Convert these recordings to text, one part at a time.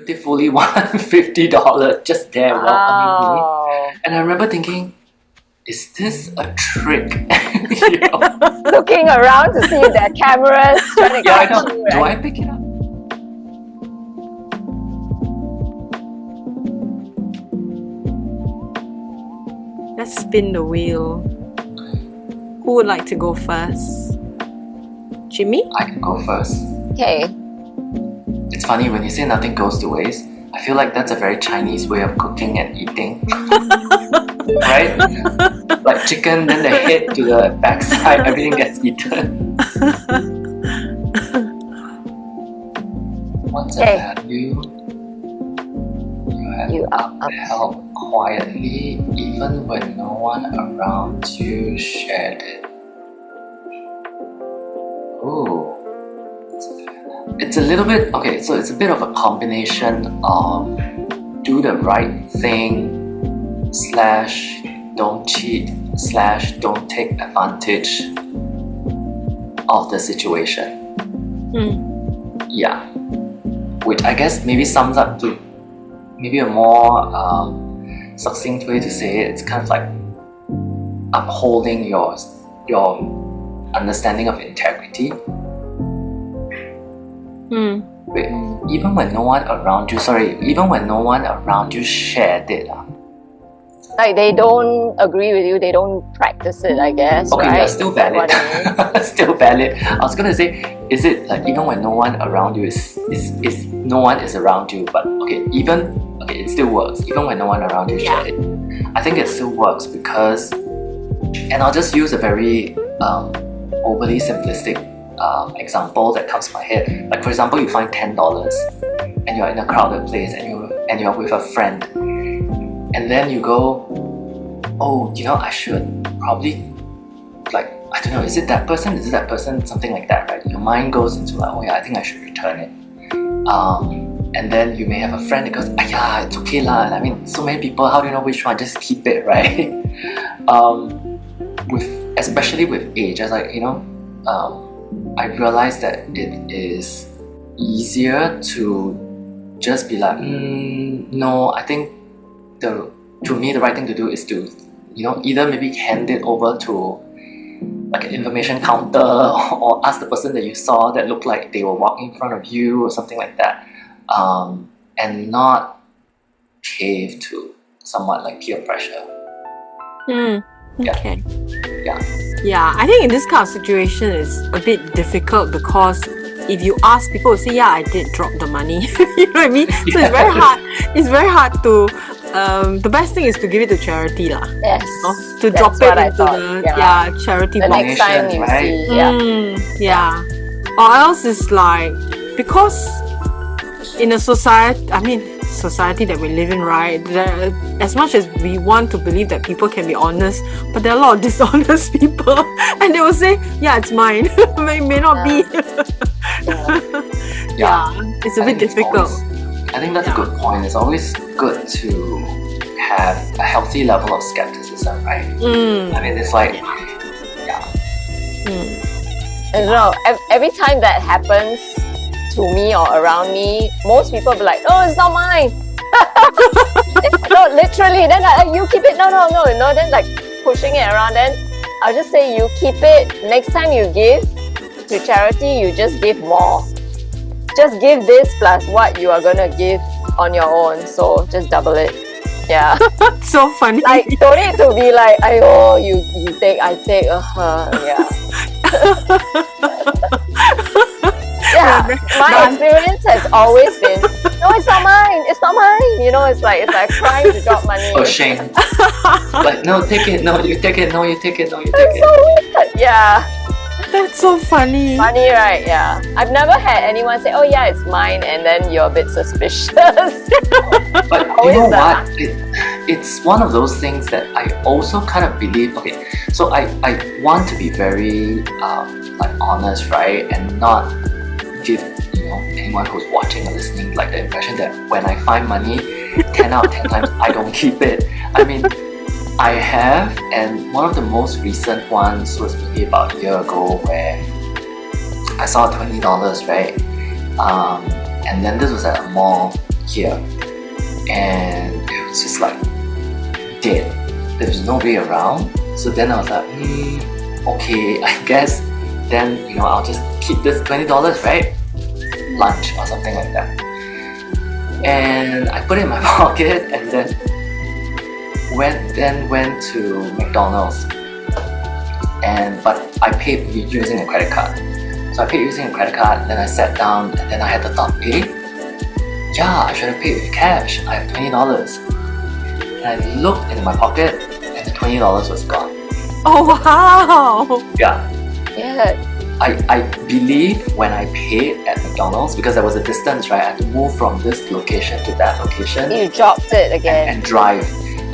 dutifully $150 just there welcoming me. And I remember thinking, is this a trick? You know? Looking around to see the cameras trying to Yeah, I catch know. you, Do right? I pick it up? Let's spin the wheel. Who would like to go first? Jimmy? I can go first. Okay. It's funny when you say nothing goes to waste. I feel like that's a very Chinese way of cooking and eating. Right? Like chicken, then the head to the backside, everything gets eaten. What's a value you have upheld quietly even when no one around you shared it? Ooh. It's a little bit, okay, so it's a bit of a combination of do the right thing / don't cheat / don't take advantage of the situation. Yeah. Which I guess maybe sums up to maybe a more succinct way to say it. It's kind of like upholding your understanding of integrity. Even when no one around you shared it. Like they don't agree with you, they don't practice it, I guess. Okay, right? yeah, still valid. Still valid. I was gonna say, is it like even when no one around you is no one is around you, but it still works. Even when no one around you share it. I think it still works because, and I'll just use a very overly simplistic example that comes to my head. Like for example, you find $10 and you're in a crowded place and you're with a friend, and then you go, oh, I should probably, like, I don't know, is it that person, something like that, right? Your mind goes into like, oh yeah, I think I should return it. And then you may have a friend that goes, yeah, it's okay lah. I mean, so many people, how do you know which one? Just keep it, right? Especially with age, as I I realized that it is easier to just be like, no, I think to me the right thing to do is to either maybe hand it over to like an information counter or ask the person that you saw that looked like they were walking in front of you or something like that, and not cave to somewhat like peer pressure. Okay. Yeah. Yeah, I think in this kind of situation it's a bit difficult because if you ask people to say, yeah, I did drop the money. You know what I mean? So it's very hard. It's very hard to the best thing is to give it to charity lah. Yes. To drop it into the charity the box. next time you see. Yeah. Or else it's like, because in a society that we live in, right, as much as we want to believe that people can be honest, but there are a lot of dishonest people, and they will say, yeah, it's mine. may not be. It's a bit difficult. I think that's a good point. It's always good to have a healthy level of skepticism, right? I mean, it's like, I don't know, every time that happens to me or around me, most people be like, no, it's not mine. No, literally. Then you keep it. No. Then like pushing it around. Then I'll just say, you keep it. Next time you give to charity, you just give more. Just give this plus what you are gonna give on your own. So just double it. Yeah. So funny. Like, don't need to be like, oh, you take, I take. Yeah. Yeah, my experience has always been, no, it's not mine. It's like trying to drop money. Oh, shame. Like, no, take it. No, you take it. No, you take it. No, you take That's it. so weird. Yeah. That's so funny. Funny, right? Yeah. I've never had anyone say, oh yeah, it's mine, and then you're a bit suspicious. But you know what? It's one of those things that I also kind of believe, okay, so I want to be very like honest, right? And not give anyone who's watching or listening like the impression that when I find money, 10 out of 10 times I don't keep it. I mean, I have, and one of the most recent ones was maybe about a year ago where I saw $20, right? And then this was at a mall, here. And it was just like dead. There was nobody around. So then I was like, okay, I guess then, I'll just keep this $20, right? Lunch or something like that. And I put it in my pocket and then went to McDonald's. But I paid using a credit card. So I paid using a credit card, then I sat down and then I had the thought, I should have paid with cash. I have $20. And I looked in my pocket and the $20 was gone. Oh wow! Yeah. Yeah. I believe when I paid at McDonald's, because there was a distance, right? I had to move from this location to that location You dropped it again. and drive.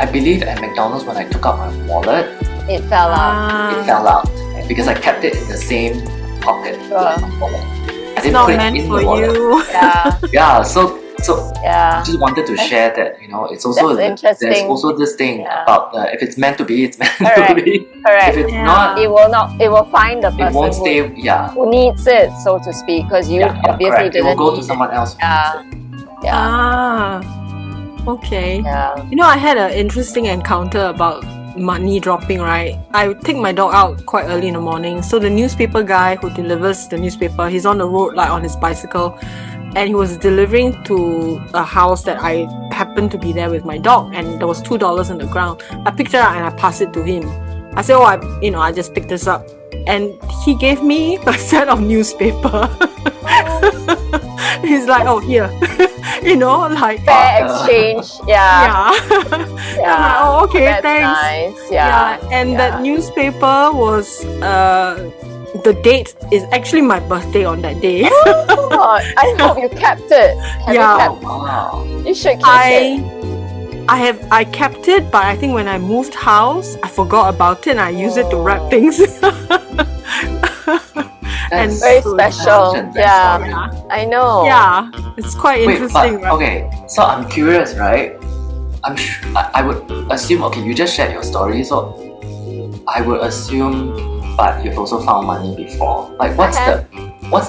I believe at McDonald's when I took out my wallet, It fell out. it fell out because I kept it in the same pocket with my wallet. I It's didn't not put it meant in for the wallet. you. Yeah. Yeah, so Yeah. just wanted to share that, it's also That's interesting. there's also this thing Yeah. about if it's meant to be, it's meant Correct. to be. Correct. If it's Yeah. not, It will find the it person won't stay. who needs it, so to speak, because you obviously correct. It will didn't go to need someone else. Yeah. Yeah. Okay. Yeah. I had an interesting encounter about money dropping, right? I take my dog out quite early in the morning. So the newspaper guy who delivers the newspaper, he's on the road like on his bicycle. And he was delivering to a house that I happened to be there with my dog, and there was $2 on the ground. I picked it up and I passed it to him. I said, I just picked this up. And he gave me a set of newspaper. He's like, oh, here. Fair exchange. Yeah. Yeah. I'm like, oh, okay, That's thanks. nice. Yeah. And that newspaper was the date is actually my birthday on that day. Oh, I hope you kept it. Have Yeah. You, kept, Wow. you should keep it. I kept it, but I think when I moved house, I forgot about it and I used it to wrap things. That's Very so special. such a nice Yeah. story. I know. Yeah, it's quite Wait, interesting, but right? okay, so I'm curious, right? I would assume, okay, you just shared your story, so I would assume, but you've also found money before. Like, what's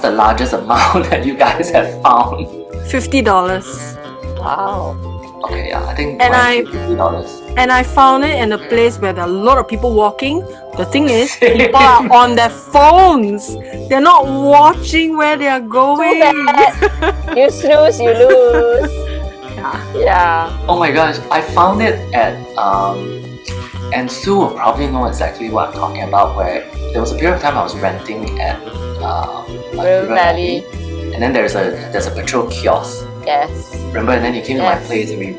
the largest amount that you guys have found? $50. Wow. Okay, yeah, I think And mine's $50. And I found it in a place where there are a lot of people walking. The thing is, Same. people are on their phones. They're not watching where they are going. Too bad. You snooze, you lose. Yeah. Yeah. Oh my gosh, I found it at and Sue will probably know exactly what I'm talking about. Where there was a period of time I was renting at River Valley. and then there's a petrol kiosk. Yes. Remember, and then you came to my Yes. place and we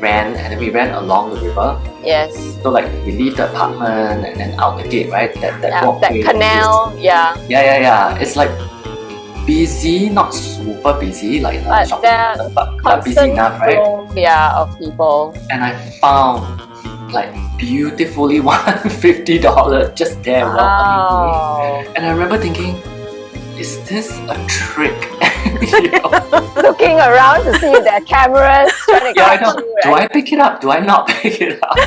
ran along the river. Yes. So like we leave the apartment and then out the gate, right? That Yeah, walkway. that canal. Yeah. Yeah. It's like busy, not super busy, like But shopping there center, but busy Constant enough, right? flow, yeah, of people. And I found like beautifully $150 just there welcoming me. Wow. And I remember thinking, is this a trick? You know? Looking around to see if there are cameras trying to Yeah, I catch know. you, Do right? I pick it up? Do I not pick it up?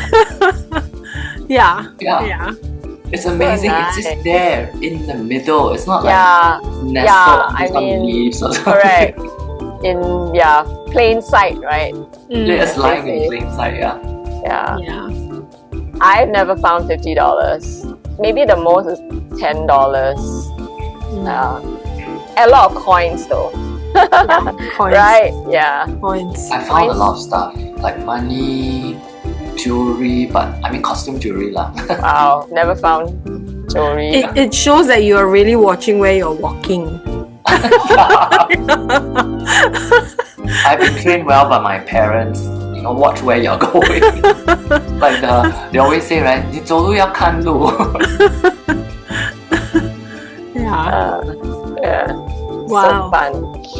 Yeah. Yeah. Yeah. It's amazing. It's nice. just there in the middle. It's not like Yeah, nestled I in some mean, leaves or something. correct. In plain sight, right? Yeah, it's lying in Basically. plain sight, yeah. Yeah. Yeah. I've never found $50. Maybe the most is $10. A lot of coins though. Coins. Right? Yeah. Coins. I found a lot of stuff like money, jewelry, but I mean costume jewelry lah. Wow. Never found jewelry. It shows that you are really watching where you're walking. I've been trained well by my parents. You know, watch where you're going. Like they always say, right? 你走路要看路. Yeah. Yeah. Wow. So fun.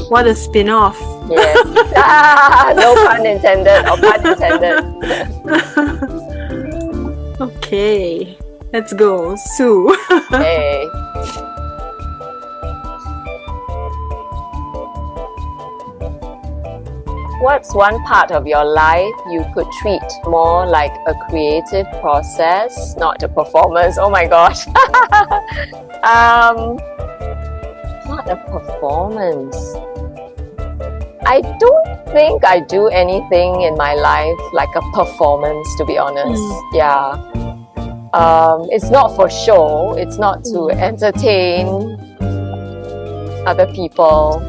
What a spin-off. Yes. No pun intended or pun intended. Okay. Let's go. Sue. Hey. What's one part of your life you could treat more like a creative process, not a performance? Oh my gosh. Not a performance. I don't think I do anything in my life like a performance, to be honest. Yeah. It's not for show. It's not to entertain other people.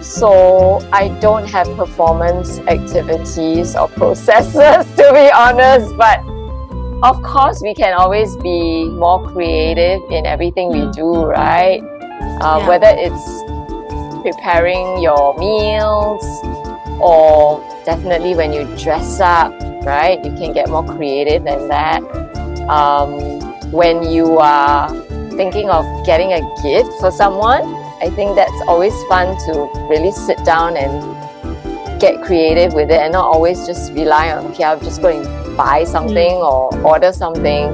So I don't have performance activities or processes, to be honest. But of course, we can always be more creative in everything we do, right? Whether it's preparing your meals, or definitely when you dress up, right? You can get more creative than that. When you are thinking of getting a gift for someone, I think that's always fun to really sit down and get creative with it and not always just rely on, okay, I'm just going to buy something or order something.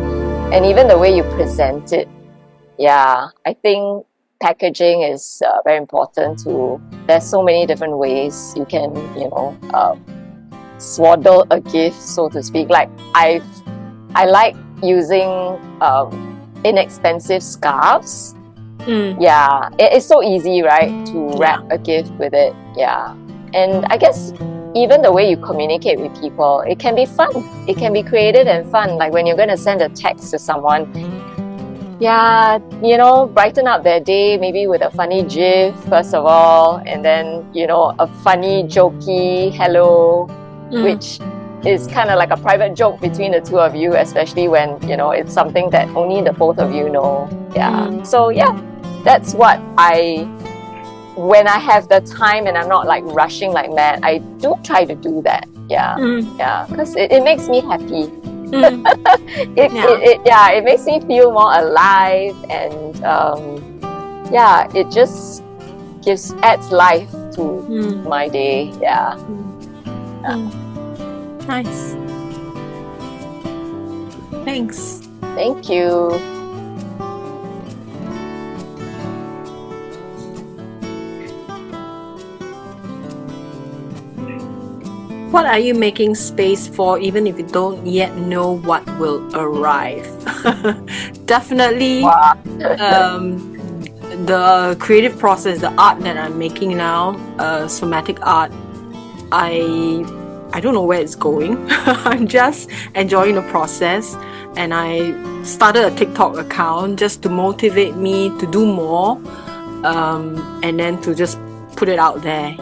And even the way you present it, yeah, I think packaging is very important too. There's so many different ways you can, swaddle a gift, so to speak. Like I like using inexpensive scarves. Yeah, it's so easy, right, to wrap a gift with it. Yeah, and I guess even the way you communicate with people, it can be fun. It can be creative and fun. Like when you're going to send a text to someone, brighten up their day, maybe with a funny gif, first of all, and then, a funny, jokey hello, which is kind of like a private joke between the two of you, especially when, it's something that only the both of you know. Yeah. So, yeah, that's what when I have the time and I'm not like rushing like mad, I do try to do that. Yeah. Yeah. Because it makes me happy. It makes me feel more alive, and it just adds life to my day. Yeah. Nice. Thanks. Thank you. What are you making space for, even if you don't yet know what will arrive? Definitely, the creative process, the art that I'm making now, somatic art, I don't know where it's going. I'm just enjoying the process, and I started a TikTok account just to motivate me to do more, and then to just put it out there,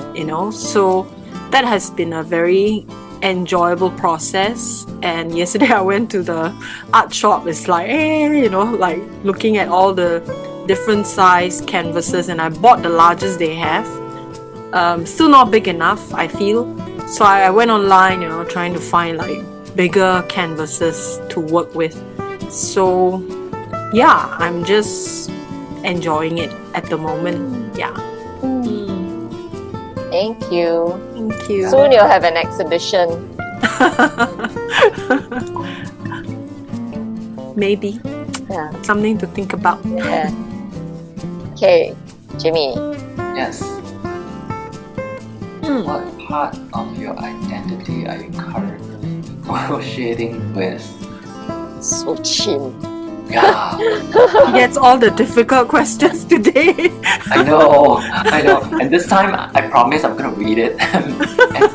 so that has been a very enjoyable process. And yesterday I went to the art shop. It's like, like looking at all the different size canvases, and I bought the largest they have. Still not big enough, I feel. So I went online, trying to find like bigger canvases to work with. So yeah, I'm just enjoying it at the moment. Yeah. Thank you. Thank you. Soon you'll have an exhibition. Maybe. Yeah. Something to think about. Yeah. Okay, Jimmy. Yes. What part of your identity are you currently negotiating with? So chim. Yeah. He gets all the difficult questions today. I know. And this time, I promise I'm going to read it and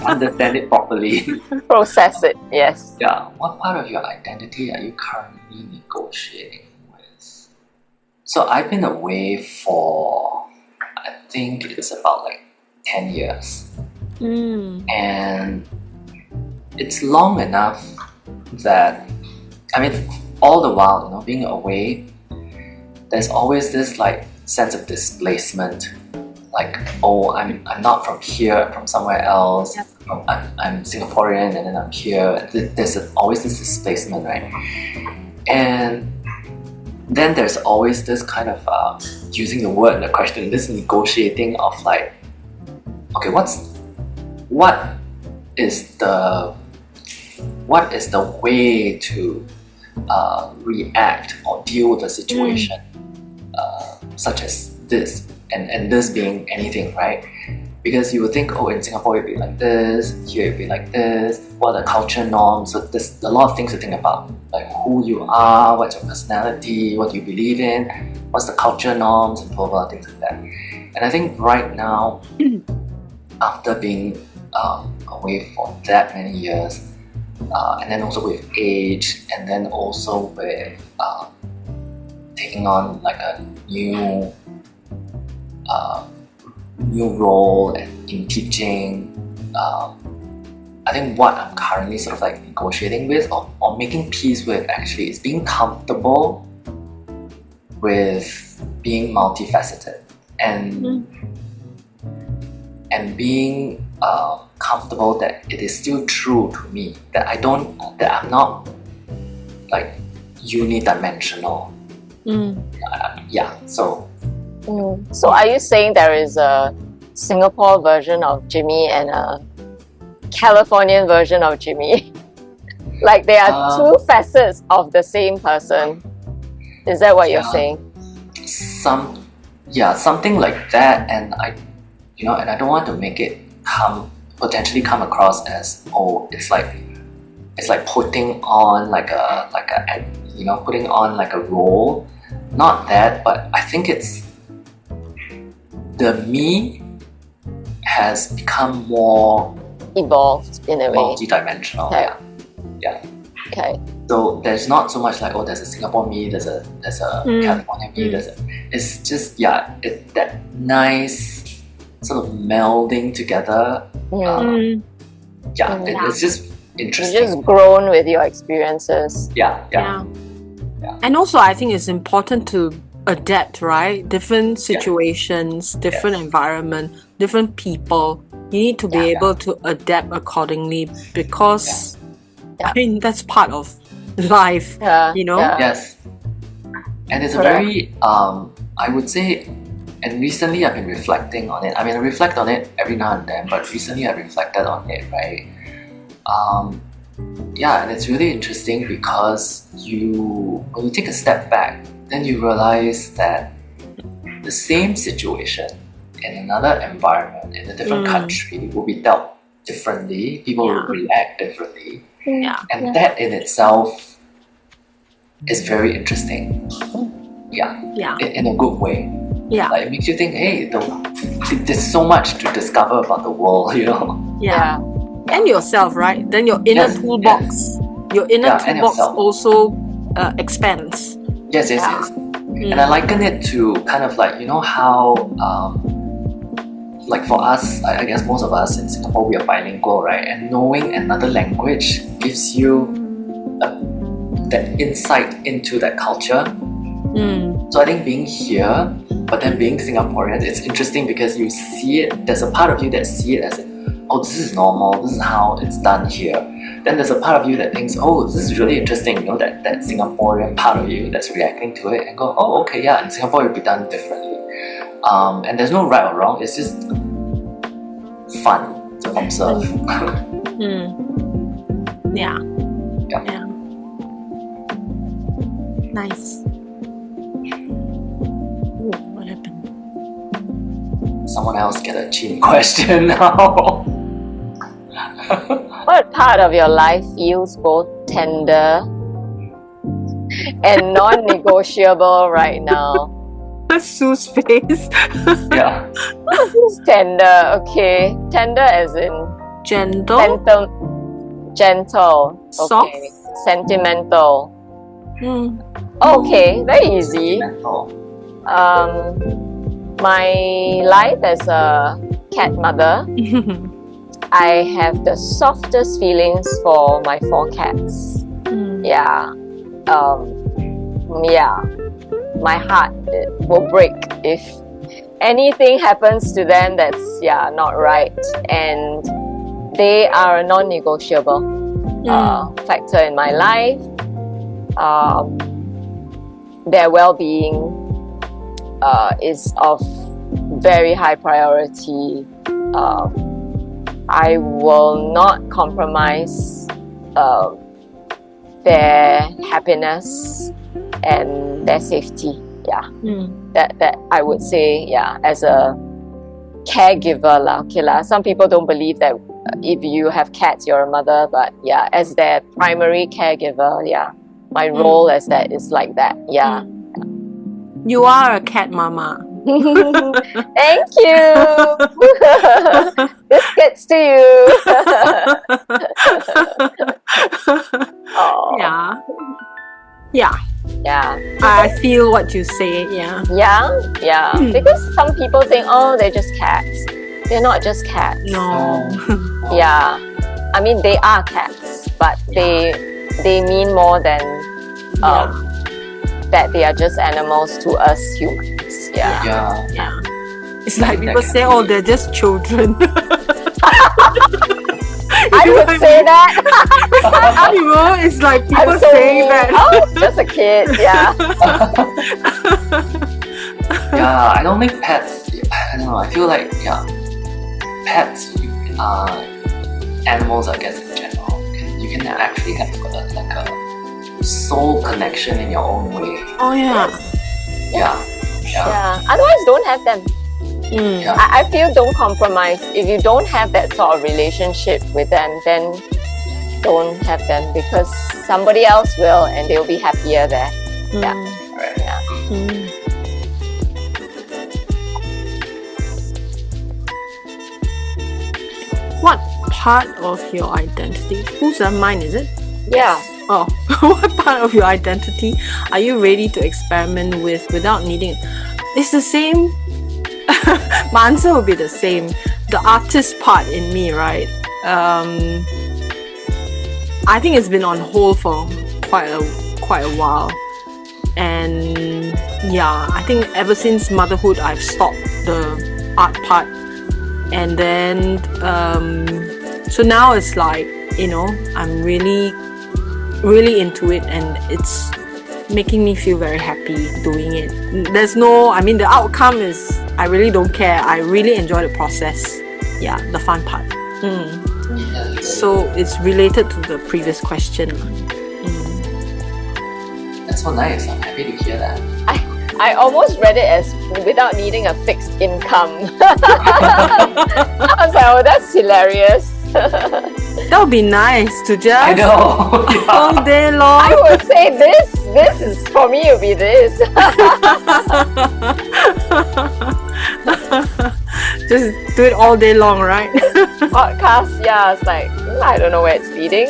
understand it properly. Process it, yes. Yeah. What part of your identity are you currently negotiating with? So I've been away for, I think it's about like 10 years. And it's long enough that, all the while, being away, there's always this like sense of displacement. Like, oh, I'm not from here, I'm from somewhere else. Yep. I'm Singaporean and then I'm here. There's always this displacement, right? And then there's always this kind of using the word in the question, this negotiating of like, okay, what is the way to react or deal with a situation such as this, and this being anything, right? Because you would think, oh, in Singapore it'd be like this, here it'd be like this, what are the culture norms? So there's a lot of things to think about, like who you are, what's your personality, what do you believe in, what's the culture norms, and blah blah, things like that. And I think right now after being away for that many years, and then also with age, and then also with taking on like a new role in teaching. I think what I'm currently sort of like negotiating with or making peace with actually is being comfortable with being multifaceted and being comfortable that it is still true to me that I'm not like unidimensional. So are you saying there is a Singapore version of Jimmy and a Californian version of Jimmy? Like they are two facets of the same person. Is that what you're saying? Something like that. And I don't want to make it potentially come across as it's like putting on putting on like a role. Not that, but I think it's the me has become more evolved in a way. Multi-dimensional. Okay. Yeah. Okay. So there's not so much like there's a Singapore me, there's a California me, it's just it's that nice sort of melding together. It's just interesting. You've just grown with your experiences. Yeah. And also I think it's important to adapt, right? Different situations, different environment, different people. You need to be able to adapt accordingly because I mean that's part of life, Yes. And it's a very I would say, and recently I've been reflecting on it. I mean I reflect on it every now and then, but recently I reflected on it, right? And it's really interesting because when you take a step back, then you realize that the same situation in another environment, in a different country, will be dealt differently. People will react differently. And that in itself is very interesting. In a good way. Like it makes you think, hey, there's so much to discover about the world, And yourself, right? Then your inner toolbox, your inner toolbox also expands. Yes. And I liken it to kind of like, how like for us, I guess most of us in Singapore, we are bilingual, right? And knowing another language gives you that insight into that culture. So I think being here, but then being Singaporean, it's interesting because you see it, there's a part of you that see it as this is normal, this is how it's done here. Then there's a part of you that thinks, this is really interesting, that Singaporean part of you that's reacting to it and go, okay, in Singapore it would be done differently. And there's no right or wrong, it's just fun to observe. Yeah. Nice. Ooh, what happened? Someone else get a cheap question now. What part of your life feels both tender and non-negotiable right now? Sue's face. Who's tender? Okay, tender as in gentle, gentle. soft, okay. Sentimental. Okay, very easy. My life as a cat mother, I have the softest feelings for my 4 cats. My heart will break if anything happens to them that's not right, and they are a non-negotiable factor in my life. Their well-being is of very high priority. I will not compromise their happiness and their safety. That I would say, as a caregiver lah. Some people don't believe that if you have cats, you're a mother, but as their primary caregiver, my role as that is like that. You are a cat mama. Thank you. This gets to you. Oh. Yeah. Yeah. Yeah. I feel what you say. Yeah. Yeah. Because some people think, oh, they're just cats. They're not just cats. No. Yeah. I mean, they are cats, but they mean more than that they are just animals to us humans. Yeah. It's like people say, oh, they're just children. I would say that. You know, it's like people I'm so saying mean. that. Oh, it's just a kid. Yeah. Yeah, I don't think pets. I don't know. I feel like pets are animals. I guess in general, you can actually have like a soul connection in your own way. Oh yeah. Yeah. Otherwise, don't have them. Yeah. I feel don't compromise. If you don't have that sort of relationship with them, then don't have them because somebody else will and they'll be happier there. Yeah. Right. Yeah. What part of your identity? Whose mine is it? Yeah. Oh, what part of your identity are you ready to experiment with without needing? It's the same. My answer will be the same. The artist part in me, right? I think it's been on hold for quite a while, and yeah, I think ever since motherhood, I've stopped the art part, and then so now it's like, you know, I'm really into it, and it's making me feel very happy doing it. There's no, I mean, the outcome is, I really don't care. I really enjoy the process. Yeah, the fun part. So it's related to the previous question. That's so nice. I'm happy to hear that. I almost read it as without needing a fixed income. I was like, oh, that's hilarious. That would be nice to just I know. all day long. I would say this is for me, it would be this. Just do it all day long, right? Podcast, yeah, it's like, I don't know where it's leading.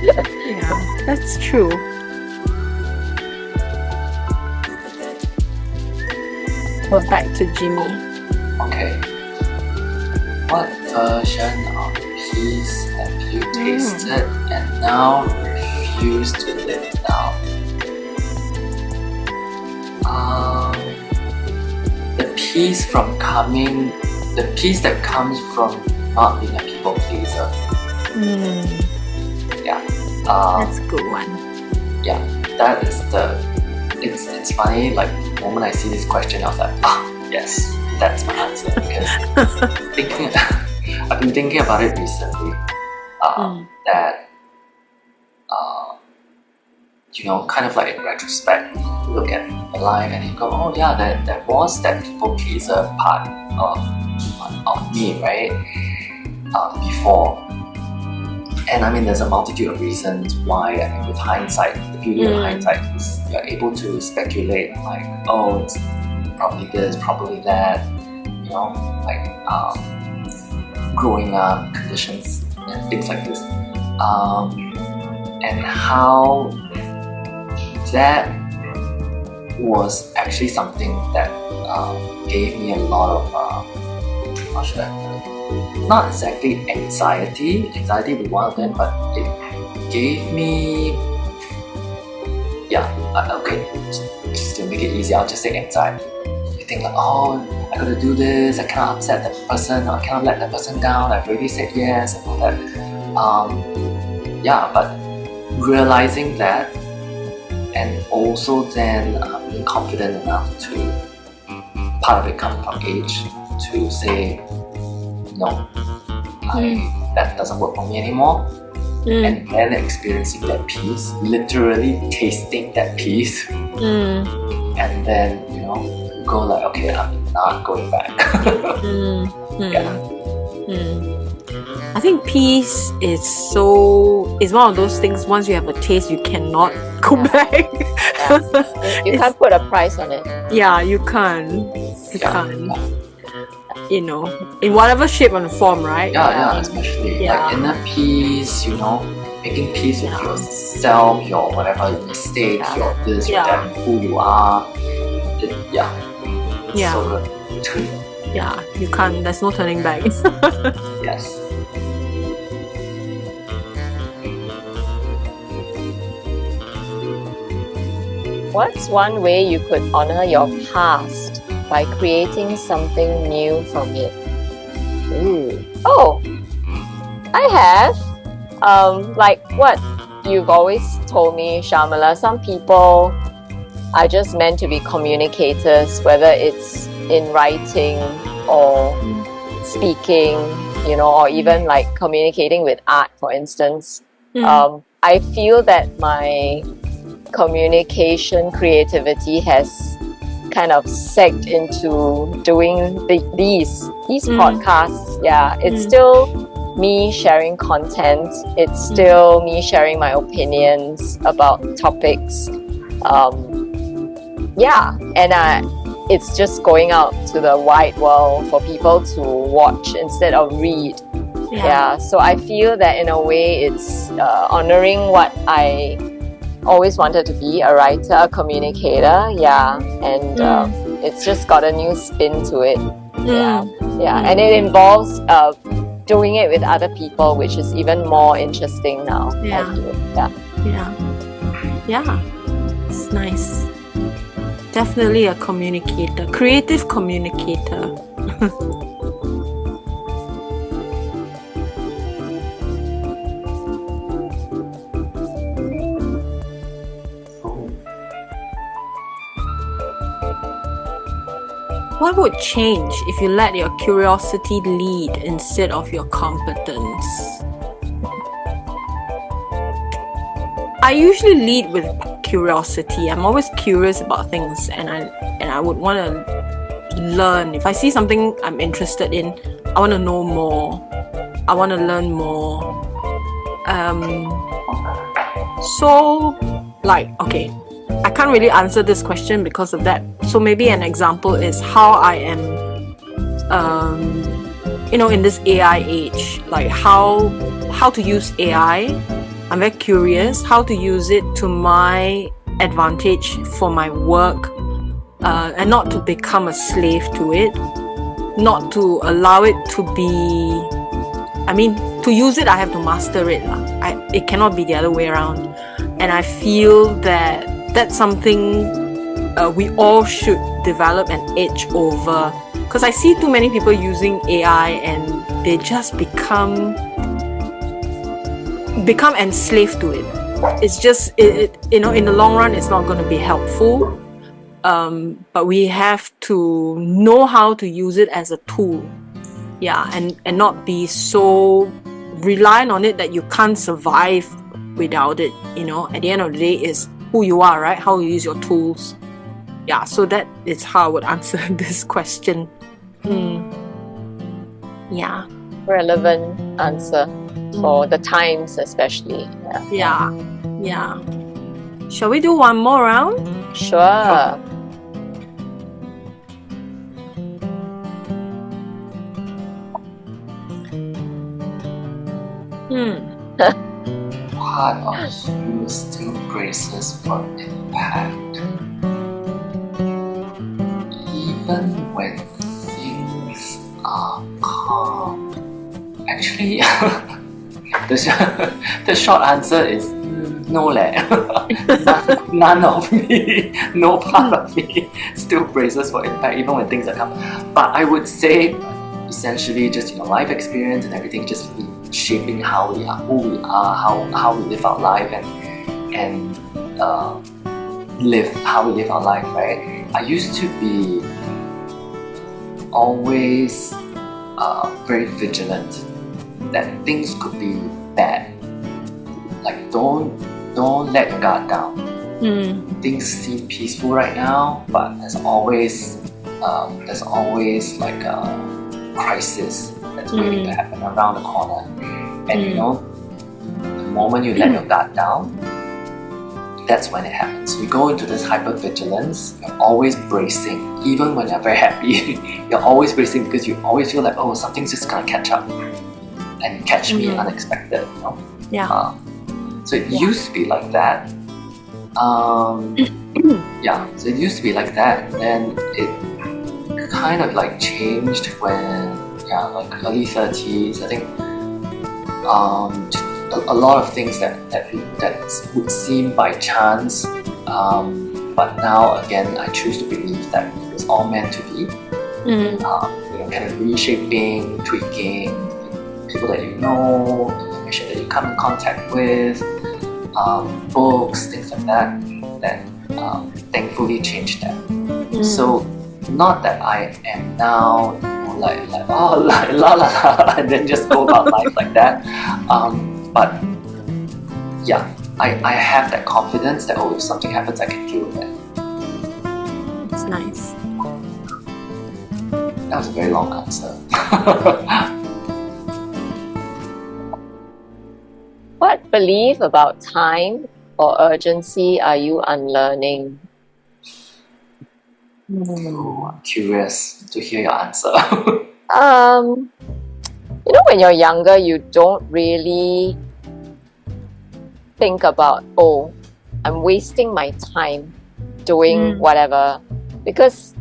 Yeah, that's true. We're back to Jimmy. Okay. What version of peace have you tasted and now refuse to live now? The peace that comes from not being a people pleaser. Yeah. That's a good one. Yeah, that is it's funny, like the moment I see this question I was like, yes, that's my answer, because I've been thinking about it recently, that you know, kind of like in retrospect, you look at my life and you go, oh yeah, there was that people pleaser part of me, right? Before. And I mean, there's a multitude of reasons why. I mean, with hindsight, the beauty of hindsight is you're able to speculate, like, oh, it's probably this, probably that, you know, like growing up, conditions, and things like this. And how that was actually something that gave me a lot of, how should I put it? Not exactly anxiety would be one of them, but it gave me, okay, just to make it easy, I'll just say anxiety. You think like, oh, I gotta do this, I cannot upset that person, or I cannot let that person down, I've already said yes, and all that. But realizing that, and also then being confident enough to, part of it coming from age, to say, no, that doesn't work for me anymore. And then experiencing that peace, literally tasting that peace, and then, you know, go like, okay, I'm not going back. I think peace is one of those things. Once you have a taste, you cannot go back. You can't put a price on it. Yeah, you can't. You can't. You know, in whatever shape and form, right? Yeah, especially like inner peace, you know, making peace with yourself, your whatever your mistakes, your this, your that, who you are. It's so good. Yeah, you can't. There's no turning back. Yes. What's one way you could honor your past by creating something new from it? Oh, I have. Like what you've always told me, Shamala, some people are just meant to be communicators, whether it's in writing or speaking, you know, or even like communicating with art, for instance. I feel that my communication creativity has kind of segged into doing these podcasts. It's still me sharing content. It's still me sharing my opinions about topics. It's just going out to the wide world for people to watch instead of read. So I feel that in a way it's honoring what I always wanted to be, a writer, a communicator, and it's just got a new spin to it. And it involves doing it with other people, which is even more interesting now. I feel. It's nice. Definitely a communicator, creative communicator. What would change if you let your curiosity lead instead of your competence? I usually lead with curiosity. I'm always curious about things, and I would want to learn. If I see something I'm interested in, I want to know more. I want to learn more. I can't really answer this question because of that. So maybe an example is how I am, in this AI age, like how to use AI. I'm very curious how to use it to my advantage for my work, and not to become a slave to it, not to allow it to be, to use it, I have to master it. It cannot be the other way around. And I feel that that's something we all should develop an edge over, because I see too many people using AI and they just become enslaved to it. It's just in the long run it's not going to be helpful, but we have to know how to use it as a tool, and not be so reliant on it that you can't survive without it. At the end of the day, is who you are, right? How you use your tools. So that is how I would answer this question. Relevant answer for the times, especially. Shall we do one more round? Sure. Part of you still braces for impact, even when things are calm. Actually, the short answer is no leh. None of me, no part of me still braces for impact even when things are calm. But I would say essentially just life experience and everything just shaping how we are, who we are, how we live our life and how we live our life, right? I used to be always very vigilant that things could be bad. Like don't let your guard down. Things seem peaceful right now, but there's always like a crisis that's waiting to happen around the corner. And you know, the moment you let your guard down, that's when it happens. You go into this hypervigilance, you're always bracing. Even when you're very happy, you're always bracing because you always feel like, oh, something's just gonna catch up and catch me unexpected, you know? Yeah. So it used to be like that. Yeah, so it used to be like that. Then it kind of like changed when, like early 30s, I think. Just a lot of things that would seem by chance, but now again I choose to believe that it was all meant to be. You know, kind of reshaping, tweaking, people that you know, information that you come in contact with, books, things like that, that thankfully changed that. So not that I am now, you know, like oh la la la, and then just go about life like that. But yeah, I have that confidence that, oh, if something happens, I can deal with it. It's nice. That was a very long answer. What belief about time or urgency are you unlearning? Ooh, I'm curious to hear your answer. You know, when you're younger, you don't really think about, oh, I'm wasting my time doing whatever, because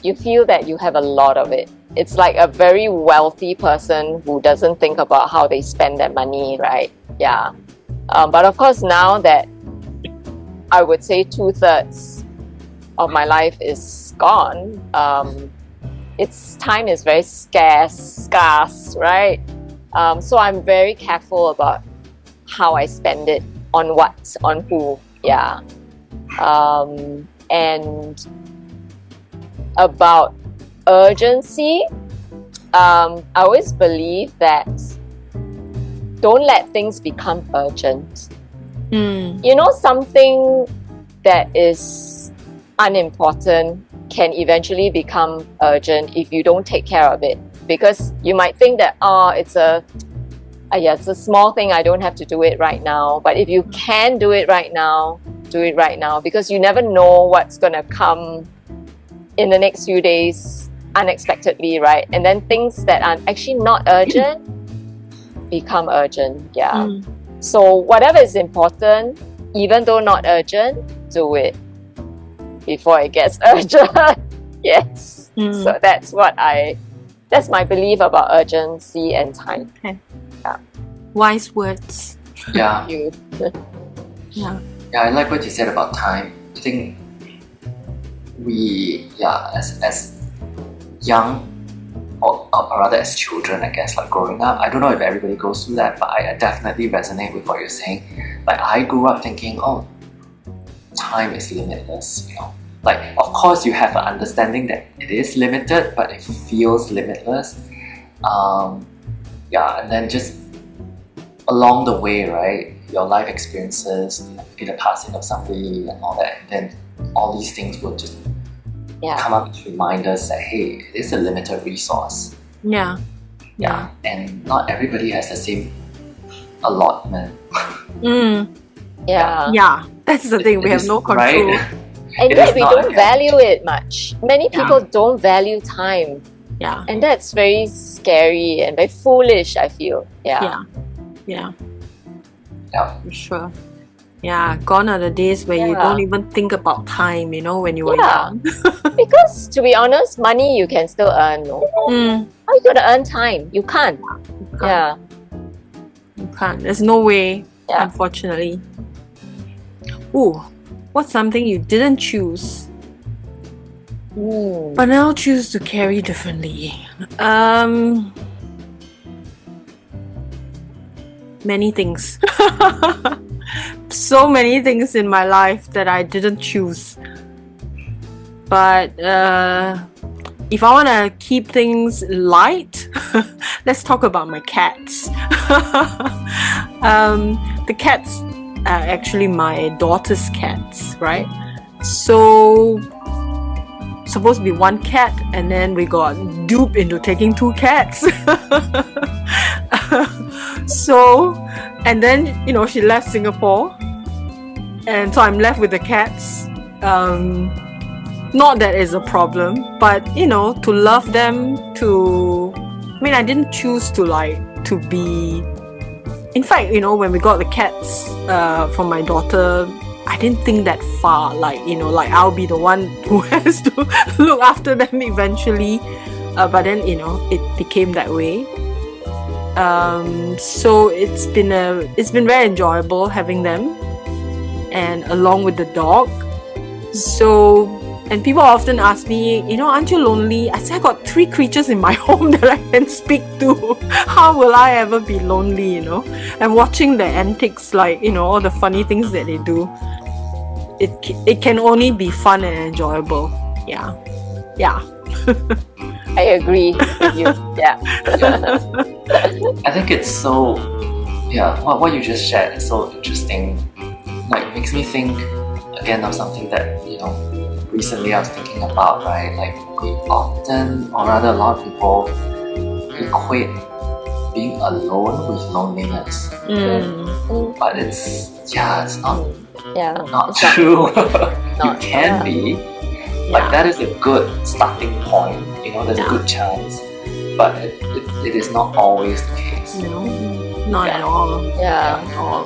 you feel that you have a lot of it. It's like a very wealthy person who doesn't think about how they spend their money, right? Yeah. But of course, now that I would say 2/3 of my life is gone, its time is very scarce, right? So I'm very careful about how I spend it, on what, on who, yeah. And about urgency, I always believe that don't let things become urgent. You know, something that is unimportant can eventually become urgent if you don't take care of it, because you might think that, oh, it's a small thing, I don't have to do it right now. But if you can do it right now, do it right now, because you never know what's going to come in the next few days unexpectedly, right? And then things that are actually not urgent become urgent. Yeah. So whatever is important, even though not urgent, do it before it gets urgent. Yes. So that's my belief about urgency and time. Okay. Yeah. Wise words. Yeah. Yeah. Yeah, I like what you said about time. I think we, as young, or rather as children, I guess, like growing up, I don't know if everybody goes through that, but I definitely resonate with what you're saying. Like, I grew up thinking, oh, time is limitless, you know. Like, of course, you have an understanding that it is limited, but it feels limitless. And then just along the way, right, your life experiences, maybe the passing of somebody and all that, and then all these things will just come up to remind us that, hey, it is a limited resource. Yeah. And not everybody has the same allotment. Yeah. That's the thing, we have no control. Right? And yet we don't value it much. Many people don't value time. Yeah. And that's very scary and very foolish, I feel. Yeah. For sure. Yeah, gone are the days where you don't even think about time, you know, when you were young. Because to be honest, money you can still earn. No? How are you going to earn time? You can't. Yeah. You can't. There's no way, unfortunately. Ooh, what's something you didn't choose, but now choose to carry differently? Many things. So many things in my life that I didn't choose. But if I want to keep things light, let's talk about my cats. The cats are actually my daughter's cats, right? So supposed to be one cat, and then we got duped into taking 2 cats. So, and then, you know, she left Singapore, and so I'm left with the cats. Not that it's a problem, but, you know, to love them, I didn't choose to be. In fact, you know, when we got the cats from my daughter, I didn't think that far. I'll be the one who has to look after them eventually. But then, you know, it became that way. So it's been very enjoyable having them, and along with the dog. So, and people often ask me, you know, aren't you lonely? I say, I got 3 creatures in my home that I can speak to. How will I ever be lonely, you know? And watching their antics, like, you know, all the funny things that they do, it can only be fun and enjoyable. Yeah. I agree with you. Yeah. I think it's so, what you just shared is so interesting. Like, makes me think again of something that, you know, recently I was thinking about, right? Like, we often, or rather a lot of people, equate being alone with loneliness. But it's not true. You can be. Like, that is a good starting point. You know, there's a good chance. But it is not always the case. No, not at all. Yeah. Not at all.